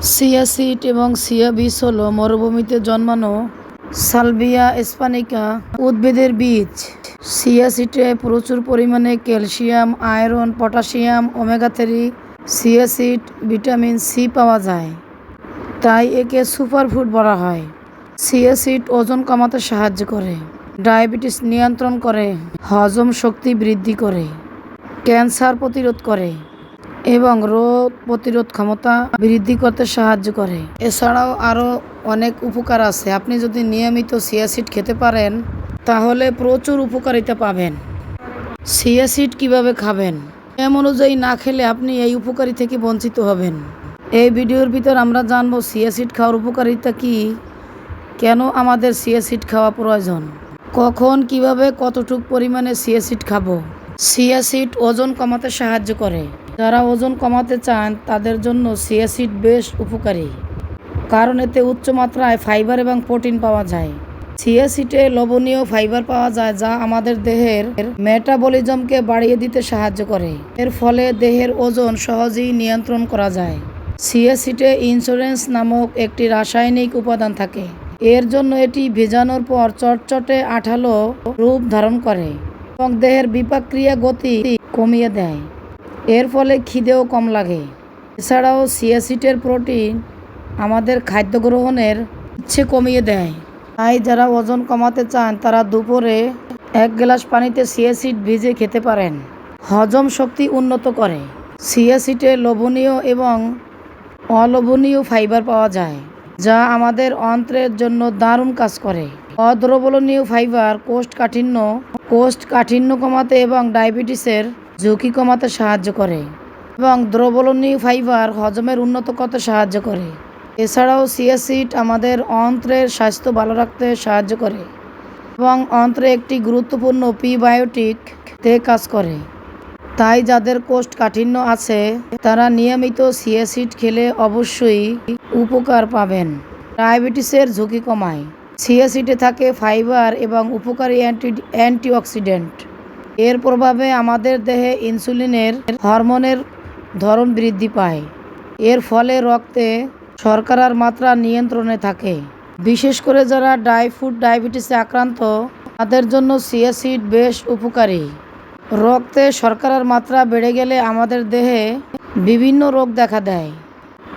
Chia seed এবং chia বীজ হল মরুভূমিতে জন্মানো সালভিয়া স্পানিকা উদ্ভিদের বীজ। চিয়া সিডে প্রচুর পরিমাণে calcium, iron, potassium, omega 3, chia seed vitamin C পাওয়া যায়, তাই একে সুপারফুড বলা হয়। চিয়া সিড ওজন কমাতে সাহায্য করে, ডায়াবেটিস নিয়ন্ত্রণ করে, হজম শক্তি বৃদ্ধি করে, ক্যান্সার প্রতিরোধ করে এবং রোগ প্রতিরোধ ক্ষমতা বৃদ্ধি করতে সাহায্য করে। এছাড়াও আরও অনেক উপকার আছে। আপনি যদি নিয়মিত চিয়া সিড খেতে পারেন তাহলে প্রচুর উপকারিতা পাবেন। চিয়া সিড কীভাবে খাবেন, নিয়ম অনুযায়ী না খেলে আপনি এই উপকারী থেকে বঞ্চিত হবেন। এই ভিডিওর ভিতর আমরা জানব চিয়া সিড খাওয়ার উপকারিতা কী, কেন আমাদের চিয়া সিড খাওয়া প্রয়োজন, কখন, কিভাবে, কতটুকু পরিমাণে চিয়া সিড খাবো। চিয়া সিড ওজন কমাতে সাহায্য করে। যারা ওজন কমাতে চান তাদের জন্য চিয়া সিড বেশ উপকারী, কারণ এতে উচ্চ মাত্রায় ফাইবার এবং প্রোটিন পাওয়া যায়। চিয়া সিডে লবণীয় ফাইবার পাওয়া যায়, যা আমাদের দেহের মেটাবলিজমকে বাড়িয়ে দিতে সাহায্য করে। এর ফলে দেহের ওজন সহজেই নিয়ন্ত্রণ করা যায়। চিয়া সিডে ইনসুলিন নামক একটি রাসায়নিক উপাদান থাকে। এর জন্য এটি ভেজানোর পর চটচটে আঠালো রূপ ধারণ করে এবং দেহের বিপাকক্রিয়া গতি কমিয়ে দেয়। এর ফলে খিদেও কম লাগে। এছাড়াও চিয়া সিডের প্রোটিন আমাদের খাদ্য গ্রহণের ইচ্ছে কমিয়ে দেয়। তাই যারা ওজন কমাতে চান তারা দুপুরে 1 গ্লাস পানিতে চিয়া সিড ভিজে খেতে পারেন। হজম শক্তি উন্নত করে। চিয়া সিডে লবণীয় এবং অলবণীয় ফাইবার পাওয়া যায়, যা আমাদের অন্ত্রের জন্য দারুণ কাজ করে। অদ্রবণীয় ফাইবার কোষ্ঠকাঠিন্য কমাতে এবং ডায়াবেটিসের ঝুঁকি কমাতে সাহায্য করে এবং দ্রবণীয় ফাইবার হজমের উন্নত করতে সাহায্য করে। এছাড়াও চিয়া সিড আমাদের অন্ত্রের স্বাস্থ্য ভালো রাখতে সাহায্য করে এবং অন্ত্রে একটি গুরুত্বপূর্ণ প্রিবায়োটিক তে কাজ করে। তাই যাদের কোষ্ঠকাঠিন্য আছে তারা নিয়মিত চিয়া সিড খেলে অবশ্যই উপকার পাবেন। ডায়াবেটিসের ঝুঁকি কমায়। চিয়া সিডে থাকে ফাইবার এবং উপকারী অ্যান্টিঅক্সিডেন্ট। এর প্রভাবে আমাদের দেহে ইনসুলিনের হরমোনের ধরন বৃদ্ধি পায়। এর ফলে রক্তে শর্করার মাত্রা নিয়ন্ত্রণে থাকে। বিশেষ করে যারা ডায়াবেটিসে আক্রান্ত তাদের জন্য চিয়া সিড বেশ উপকারী। রক্তে শর্করার মাত্রা বেড়ে গেলে আমাদের দেহে বিভিন্ন রোগ দেখা দেয়।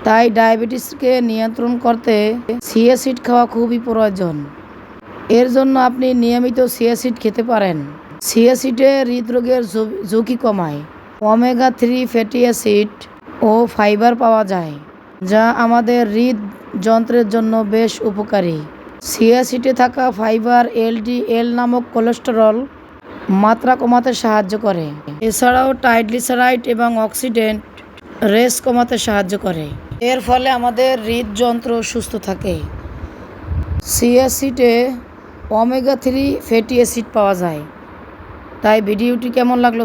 তাই ডায়াবেটিসকে নিয়ন্ত্রণ করতে চিয়া সিড খাওয়া খুবই প্রয়োজন। এর জন্য আপনি নিয়মিত চিয়া সিড খেতে পারেন। চিয়া সিডে হৃদরোগের ঝুঁকি কমায়। ওমেগা 3 ফ্যাটি অ্যাসিড ও ফাইবার পাওয়া যায়, যা আমাদের হৃদযন্ত্রের জন্য বেশ উপকারী। চিয়া সিডে থাকা ফাইবার এলডিএল নামক কোলেস্টেরল মাত্রা কমাতে সাহায্য করে। এছাড়াও ট্রাইগ্লিসারাইড এবং অক্সিডেন্ট রেস কমাতে সাহায্য করে। এর ফলে আমাদের হৃদযন্ত্র সুস্থ থাকে। চিয়া সিডে ওমেগা 3 ফ্যাটি অ্যাসিড পাওয়া যায়। তাই ভিডিওটি কেমন লাগলো?